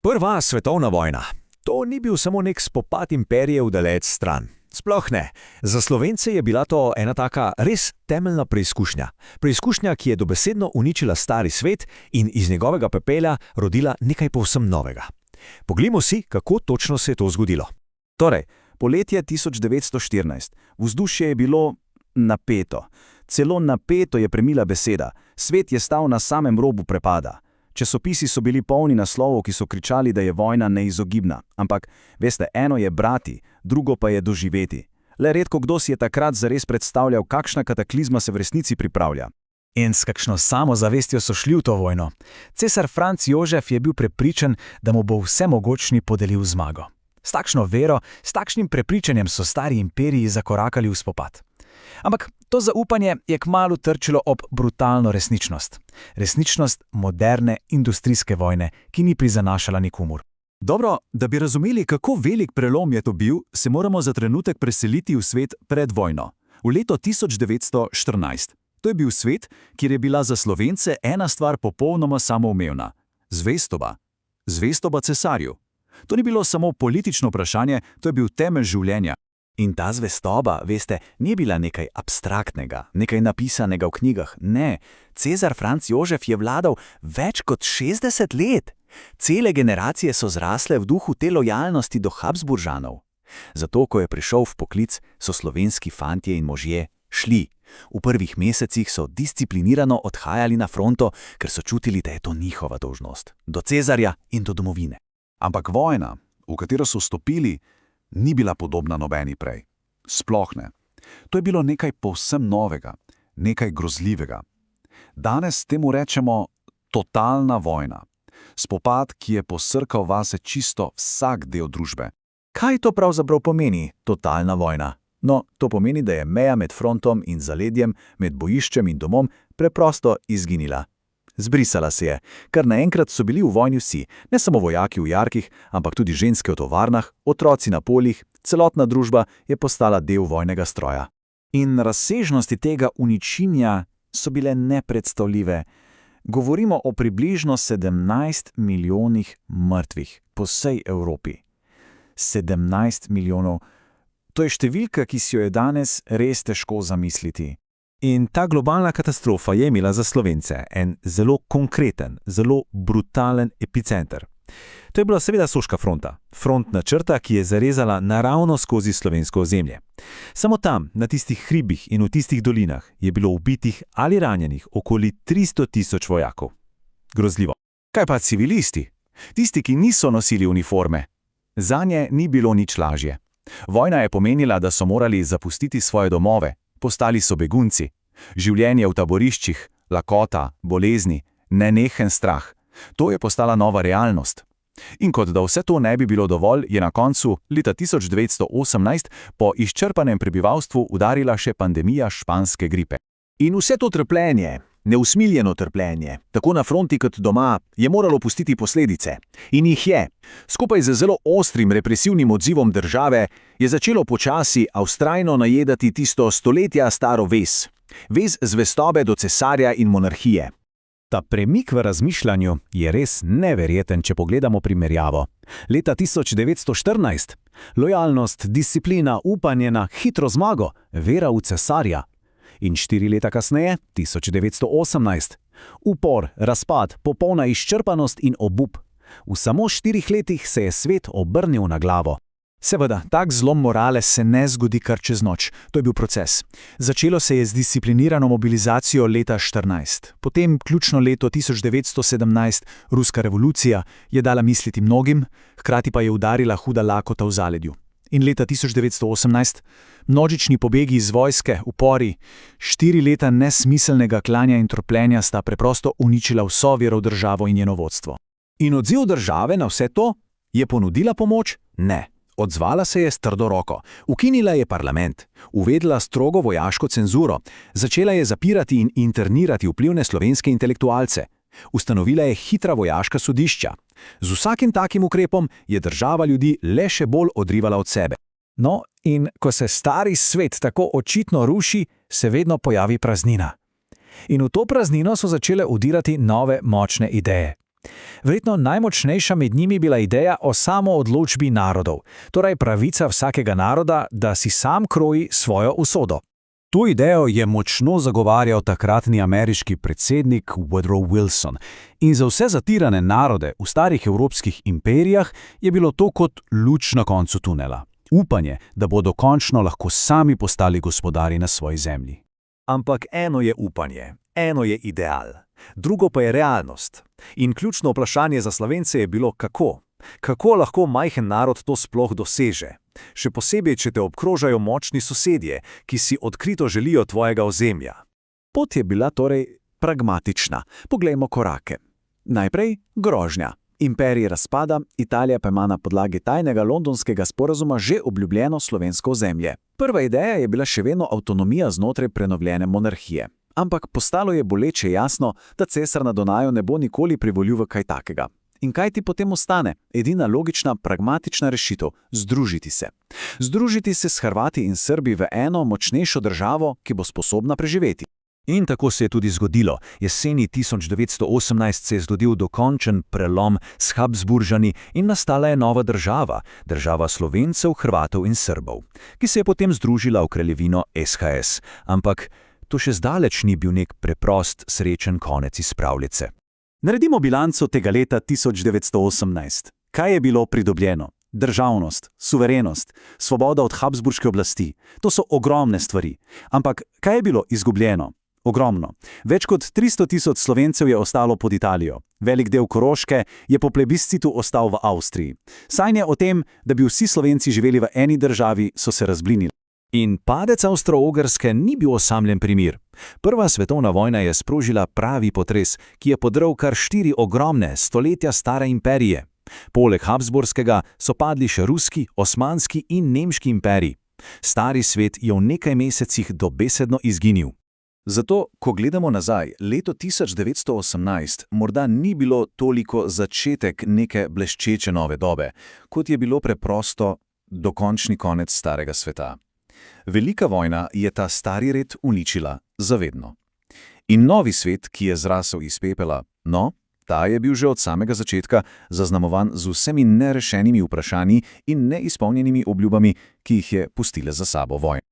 Prva svetovna vojna. To ni bil samo nek spopad imperijev daleč stran. Sploh ne. Za Slovence je bila to ena taka res temeljna preizkušnja. Preizkušnja, ki je dobesedno uničila stari svet in iz njegovega pepela rodila nekaj povsem novega. Poglejmo si, kako točno se je to zgodilo. Torej, poletje 1914. Vzdušje je bilo napeto. Celo napeto je premila beseda. Svet je stal na samem robu prepada. Časopisi so bili polni naslovov, ki so kričali, da je vojna neizogibna. Ampak, veste, eno je brati, drugo pa je doživeti. Le redko kdo si je takrat zares predstavljal, kakšna kataklizma se v resnici pripravlja. In s kakšno samozavestjo so šli v to vojno. Cesar Franc Jožef je bil prepričan, da mu bo vsemogočni podelil zmago. S takšno vero, s takšnim prepričanjem so stari imperiji zakorakali v spopad. Ampak to zaupanje je kmalu trčilo ob brutalno resničnost. Resničnost moderne industrijske vojne, ki ni prizanašala nikomur. Dobro, da bi razumeli, kako velik prelom je to bil, se moramo za trenutek preseliti v svet pred vojno. V leto 1914. To je bil svet, kjer je bila za Slovence ena stvar popolnoma samoumevna. Zvestoba. Zvestoba cesarju. To ni bilo samo politično vprašanje, to je bil temelj življenja. In ta zvestoba, veste, ni bila nekaj abstraktnega, nekaj napisanega v knjigah. Ne, Cesar Franc Jožef je vladal več kot 60 let. Cele generacije so zrasle v duhu te lojalnosti do Habsburžanov. Zato, ko je prišel v poklic, so slovenski fantje in možje šli. V prvih mesecih so disciplinirano odhajali na fronto, ker so čutili, da je to njihova dolžnost. Do Cezarja in do domovine. Ampak vojna, v katero so vstopili, ni bila podobna nobeni prej. Sploh ne. To je bilo nekaj povsem novega, nekaj grozljivega. Danes temu rečemo totalna vojna. Spopad, ki je posrkal vase čisto vsak del družbe. Kaj to pravzaprav pomeni, totalna vojna? No, to pomeni, da je meja med frontom in zaledjem, med bojiščem in domom preprosto izginila. Zbrisala se je, ker naenkrat so bili v vojni vsi, ne samo vojaki v jarkih, ampak tudi ženske v tovarnah, otroci na poljih, celotna družba je postala del vojnega stroja. In razsežnosti tega uničenja so bile nepredstavljive. Govorimo o približno 17 milijonih mrtvih po vsej Evropi. 17 milijonov. To je številka, ki si jo je danes res težko zamisliti. In ta globalna katastrofa je imela za Slovence en zelo konkreten, zelo brutalen epicenter. To je bila seveda Soška fronta, frontna črta, ki je zarezala naravno skozi slovensko ozemlje. Samo tam, na tistih hribih in v tistih dolinah, je bilo ubitih ali ranjenih okoli 300 tisoč vojakov. Grozljivo. Kaj pa civilisti? Tisti, ki niso nosili uniforme. Zanje ni bilo nič lažje. Vojna je pomenila, da so morali zapustiti svoje domove. Postali so begunci. Življenje v taboriščih, lakota, bolezni, nenehen strah. To je postala nova realnost. In kot da vse to ne bi bilo dovolj, je na koncu leta 1918 po izčrpanem prebivalstvu udarila še pandemija španske gripe. In vse to trpljenje, neusmiljeno trpljenje, tako na fronti kot doma, je moralo pustiti posledice. In jih je. Skupaj z zelo ostrim represivnim odzivom države je začelo počasi, a vztrajno najedati tisto stoletja staro vez. Vez zvestobe do cesarja in monarhije. Ta premik v razmišljanju je res neverjeten, če pogledamo primerjavo. Leta 1914. Lojalnost, disciplina, upanje na hitro zmago, vera v cesarja. In 4 leta kasneje, 1918. Upor, razpad, popolna izčrpanost in obup. V samo 4 letih se je svet obrnil na glavo. Seveda, tak zlom morale se ne zgodi kar čez noč. To je bil proces. Začelo se je z disciplinirano mobilizacijo leta 14. Potem, ključno leto 1917, ruska revolucija je dala misliti mnogim, hkrati pa je udarila huda lakota v zaledju. In leta 1918, množični pobegi iz vojske, upori, 4 leta nesmiselnega klanja in trpljenja sta preprosto uničila vso vero v državo in njeno vodstvo. In odziv države na vse to? Je ponudila pomoč? Ne. Odzvala se je s trdo roko. Ukinila je parlament, uvedla strogo vojaško cenzuro, začela je zapirati in internirati vplivne slovenske intelektualce. Ustanovila je hitra vojaška sodišča. Z vsakim takim ukrepom je država ljudi le še bolj odrivala od sebe. No, in ko se stari svet tako očitno ruši, se vedno pojavi praznina. In v to praznino so začele udirati nove močne ideje. Verjetno najmočnejša med njimi je bila ideja o samoodločbi narodov, torej pravica vsakega naroda, da si sam kroji svojo usodo. To idejo je močno zagovarjal takratni ameriški predsednik Woodrow Wilson in za vse zatirane narode v starih evropskih imperijah je bilo to kot luč na koncu tunela. Upanje, da bodo končno lahko sami postali gospodari na svoji zemlji. Ampak eno je upanje, eno je ideal, drugo pa je realnost. In ključno vprašanje za Slovence je bilo kako. Kako lahko majhen narod to sploh doseže? Še posebej, če te obkrožajo močni sosedje, ki si odkrito želijo tvojega ozemlja. Pot je bila torej pragmatična. Poglejmo korake. Najprej grožnja. Imperij razpada, Italija pa ima na podlagi tajnega londonskega sporazuma že obljubljeno slovensko ozemlje. Prva ideja je bila še vedno avtonomija znotraj prenovljene monarhije. Ampak postalo je boleče jasno, da cesar na Dunaju ne bo nikoli privolil v kaj takega. In kaj ti potem ostane? Edina logična, pragmatična rešitev – združiti se. Združiti se s Hrvati in Srbi v eno močnejšo državo, ki bo sposobna preživeti. In tako se je tudi zgodilo. Jeseni 1918 se je zgodil dokončen prelom s Habsburžani in nastala je nova država, država Slovencev, Hrvatov in Srbov, ki se je potem združila v kraljevino SHS. Ampak to še zdaleč ni bil nek preprost, srečen konec iz pravljice. Naredimo bilanco tega leta 1918. Kaj je bilo pridobljeno? Državnost, suverenost, svoboda od habsburške oblasti. To so ogromne stvari. Ampak kaj je bilo izgubljeno? Ogromno. Več kot 300 tisoč Slovencev je ostalo pod Italijo. Velik del Koroške je po plebiscitu ostal v Avstriji. Sanje o tem, da bi vsi Slovenci živeli v eni državi, so se razblinili. In padec Avstro-Ogrske ni bil osamljen primer. Prva svetovna vojna je sprožila pravi potres, ki je podrl kar 4 ogromne, stoletja stare imperije. Poleg Habsburskega so padli še ruski, osmanski in nemški imperij. Stari svet je v nekaj mesecih dobesedno izginil. Zato, ko gledamo nazaj, leto 1918 morda ni bilo toliko začetek neke bleščeče nove dobe, kot je bilo preprosto dokončni konec starega sveta. Velika vojna je ta stari red uničila zavedno. In novi svet, ki je zrasel iz pepela, ta je bil že od samega začetka zaznamovan z vsemi nerešenimi vprašanji in neizpolnjenimi obljubami, ki jih je pustila za sabo vojna.